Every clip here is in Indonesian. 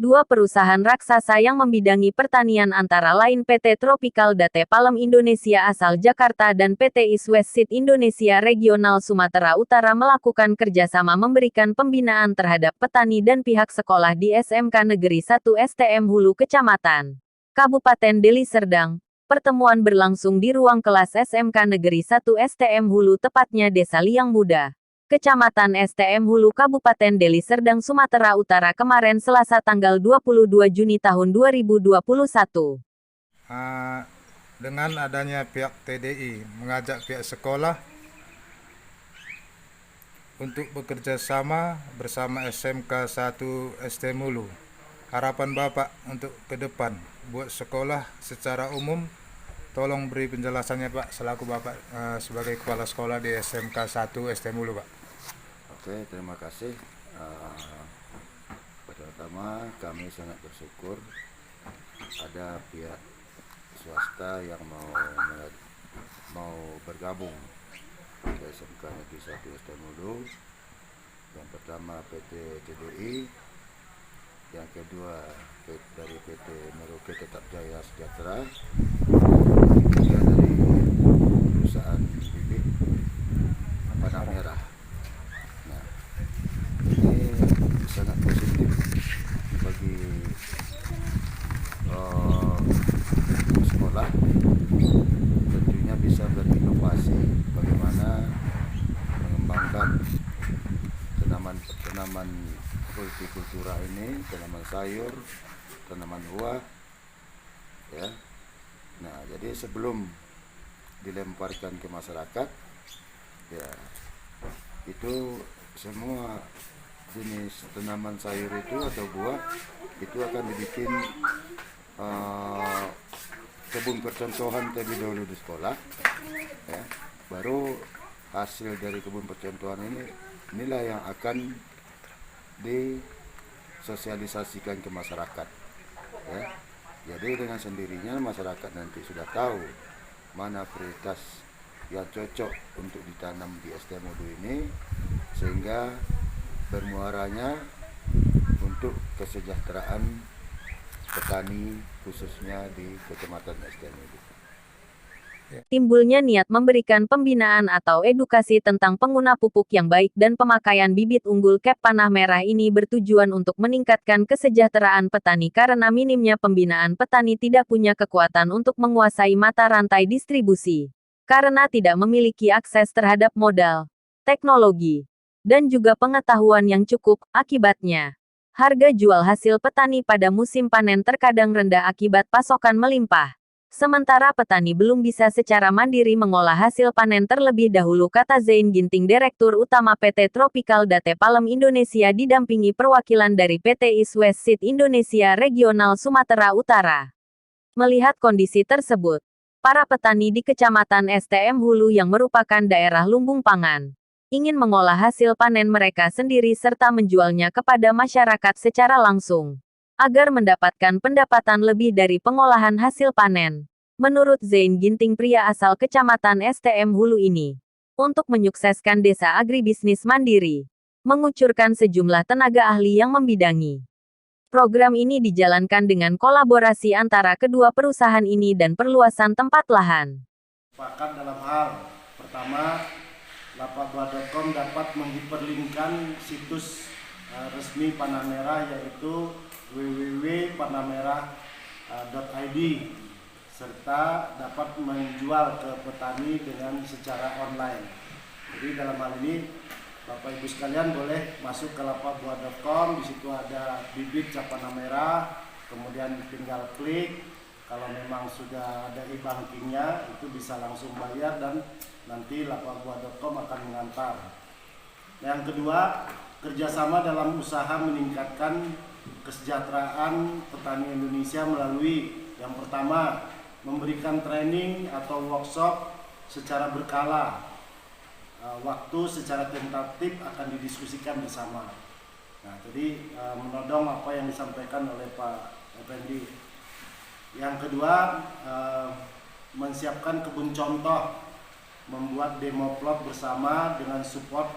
Kedua perusahaan raksasa yang membidangi pertanian antara lain PT Tropical Date Palem Indonesia asal Jakarta dan PT East West Seed Indonesia Regional Sumatera Utara melakukan kerjasama memberikan pembinaan terhadap petani dan pihak sekolah di SMK Negeri 1 STM Hulu Kecamatan Kabupaten Deli Serdang. Pertemuan berlangsung di ruang kelas SMK Negeri 1 STM Hulu tepatnya Desa Liang Muda, Kecamatan STM Hulu Kabupaten Deli Serdang Sumatera Utara kemarin Selasa tanggal 22 Juni tahun 2021. Dengan adanya pihak TDI mengajak pihak sekolah untuk bekerja sama bersama SMK 1 STM Hulu. Harapan Bapak untuk ke depan buat sekolah secara umum, tolong beri penjelasannya Pak, selaku Bapak sebagai kepala sekolah di SMK 1 STM Hulu Pak. Oke, terima kasih. Pertama, kami sangat bersyukur ada pihak swasta yang mau bergabung ke SMK Negeri 1 STM Hulu. Yang pertama PT TDI, yang kedua dari PT Merauke Tetap Jaya Sejahtera, ketiga dari perusahaan bibit Panah Merah. Nah, ini sangat positif bagi sekolah, tentunya bisa berinovasi bagaimana mengembangkan tanaman hortikultura ini, tanaman sayur, tanaman buah, ya. Nah, jadi sebelum dilemparkan ke masyarakat, ya, itu semua jenis tanaman sayur itu atau buah itu akan dibikin kebun percontohan terlebih dahulu di sekolah, ya. Baru hasil dari kebun percontohan inilah yang akan disosialisasikan ke masyarakat, ya. Jadi dengan sendirinya masyarakat nanti sudah tahu mana prioritas yang cocok untuk ditanam di STM Hulu ini, sehingga bermuaranya untuk kesejahteraan petani khususnya di Kecamatan STM Hulu. Timbulnya niat memberikan pembinaan atau edukasi tentang pengguna pupuk yang baik dan pemakaian bibit unggul Kep Panah Merah ini bertujuan untuk meningkatkan kesejahteraan petani karena minimnya pembinaan petani tidak punya kekuatan untuk menguasai mata rantai distribusi. Karena tidak memiliki akses terhadap modal, teknologi, dan juga pengetahuan yang cukup, akibatnya harga jual hasil petani pada musim panen terkadang rendah akibat pasokan melimpah. Sementara petani belum bisa secara mandiri mengolah hasil panen terlebih dahulu, kata Zain Ginting, Direktur Utama PT Tropical Date Palem Indonesia didampingi perwakilan dari PT East West Seed Indonesia Regional Sumatera Utara. Melihat kondisi tersebut, para petani di Kecamatan STM Hulu yang merupakan daerah lumbung pangan ingin mengolah hasil panen mereka sendiri serta menjualnya kepada masyarakat secara langsung agar mendapatkan pendapatan lebih dari pengolahan hasil panen. Menurut Zain Ginting, pria asal Kecamatan STM Hulu ini, untuk menyukseskan desa agribisnis mandiri, mengucurkan sejumlah tenaga ahli yang membidangi. Program ini dijalankan dengan kolaborasi antara kedua perusahaan ini dan perluasan tempat lahan. Sepakat dalam hal pertama, lapakbuah.com dapat menghiperlinkkan situs resmi Panah Merah, yaitu www.panahmerah.id, serta dapat menjual ke petani dengan secara online. Jadi dalam hal ini Bapak Ibu sekalian boleh masuk ke lapakbuah.com, di situ ada bibit cap panah merah, kemudian tinggal klik. Kalau memang sudah ada e-bankingnya, itu bisa langsung bayar dan nanti lapakbuah.com akan mengantar. Yang kedua, kerjasama dalam usaha meningkatkan kesejahteraan petani Indonesia melalui yang pertama, memberikan training atau workshop secara berkala. Waktu secara tentatif akan didiskusikan bersama. Nah, jadi menodong apa yang disampaikan oleh Pak Effendi. Yang kedua, menyiapkan kebun contoh, membuat demo plot bersama dengan support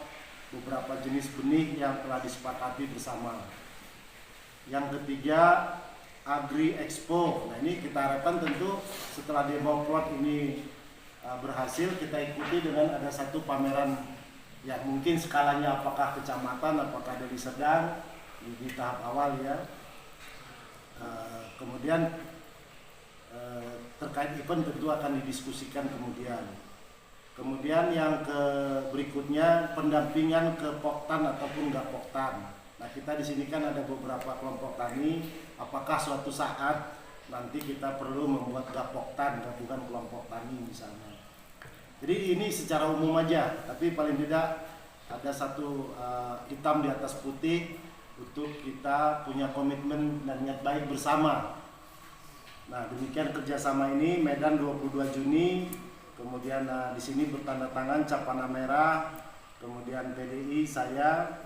beberapa jenis benih yang telah disepakati bersama. Yang ketiga Agri Expo. Nah ini kita harapkan tentu setelah demo plot ini berhasil, kita ikuti dengan ada satu pameran yang mungkin skalanya apakah kecamatan, apakah dari sedang di tahap awal ya. Kemudian terkait event tentu akan didiskusikan kemudian. Kemudian yang berikutnya pendampingan ke Poktan ataupun nggak Poktan. Nah kita di sini kan ada beberapa kelompok tani. Apakah suatu saat nanti kita perlu membuat gapoktan, gabungan kelompok tani misalnya. Jadi ini secara umum aja, tapi paling tidak ada satu hitam di atas putih untuk kita punya komitmen dan niat baik bersama. Nah demikian kerjasama ini. Medan 22 Juni, kemudian di sini bertanda tangan Cap Panah Merah, kemudian PDI saya,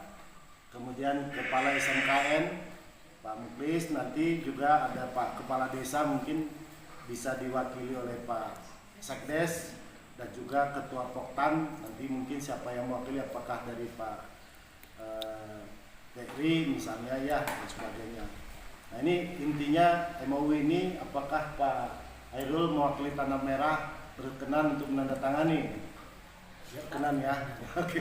kemudian Kepala SMKN Pak Muklis, nanti juga ada Pak Kepala Desa mungkin bisa diwakili oleh Pak Sekdes, dan juga Ketua Poktan, nanti mungkin siapa yang mewakili, apakah dari Pak Tekri misalnya ya dan sebagainya. Nah ini intinya MOU ini, apakah Pak Hairul mewakili Tanah Merah berkenan untuk menandatangani? Berkenan ya. Oke.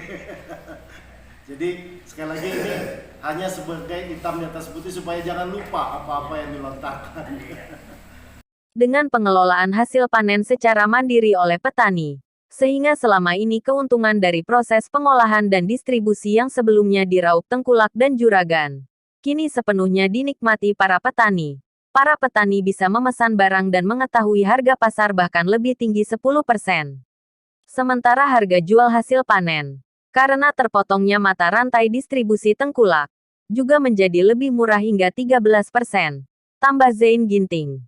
Jadi sekali lagi ini hanya sebagai hitam di atas putih supaya jangan lupa apa-apa yang dilontarkan. Dengan pengelolaan hasil panen secara mandiri oleh petani, sehingga selama ini keuntungan dari proses pengolahan dan distribusi yang sebelumnya diraup Tengkulak dan Juragan, kini sepenuhnya dinikmati para petani. Para petani bisa memesan barang dan mengetahui harga pasar bahkan lebih tinggi 10%. Sementara harga jual hasil panen, karena terpotongnya mata rantai distribusi Tengkulak, juga menjadi lebih murah hingga 13%. Tambah Zain Ginting.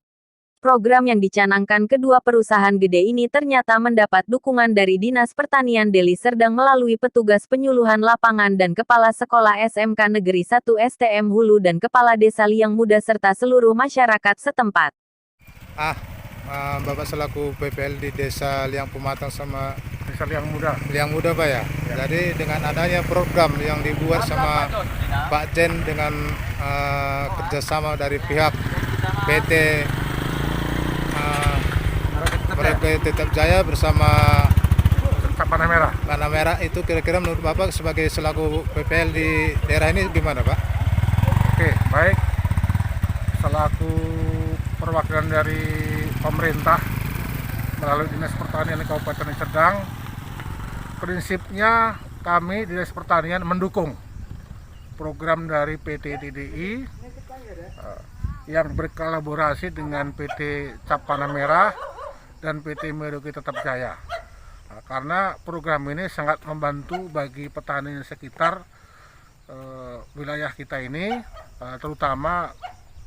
Program yang dicanangkan kedua perusahaan gede ini ternyata mendapat dukungan dari Dinas Pertanian Deli Serdang melalui petugas penyuluhan lapangan dan Kepala Sekolah SMK Negeri 1 STM Hulu dan Kepala Desa Liang Muda serta seluruh masyarakat setempat. Bapak selaku PPL di Desa Liang Pematang sama Desa Liang Muda. Liang Muda Pak ya. Jadi dengan adanya program yang dibuat sama Pak Jen dengan kerjasama dari pihak PT Mereka Tetap Jaya bersama Cap Panah Merah. Panah Merah, itu kira-kira menurut Bapak sebagai selaku PPL di daerah ini gimana Pak? Oke, baik. Selaku perwakilan dari pemerintah melalui Dinas Pertanian Kabupaten Serdang, prinsipnya kami Dinas Pertanian mendukung program dari PT TDI yang berkolaborasi dengan PT Cap Panah Merah dan PT Merauke Tetap Jaya. Karena program ini sangat membantu bagi petani sekitar wilayah kita ini, terutama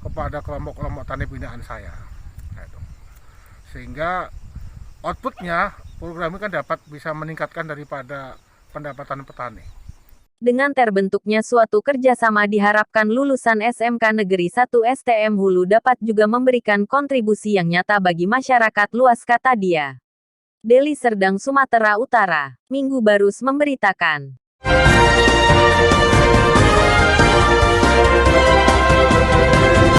kepada kelompok-kelompok tani binaan saya. Sehingga outputnya program ini kan dapat bisa meningkatkan daripada pendapatan petani. Dengan terbentuknya suatu kerjasama diharapkan lulusan SMK Negeri 1 STM Hulu dapat juga memberikan kontribusi yang nyata bagi masyarakat luas, kata dia. Deli Serdang, Sumatera Utara, Minggu Barus memberitakan.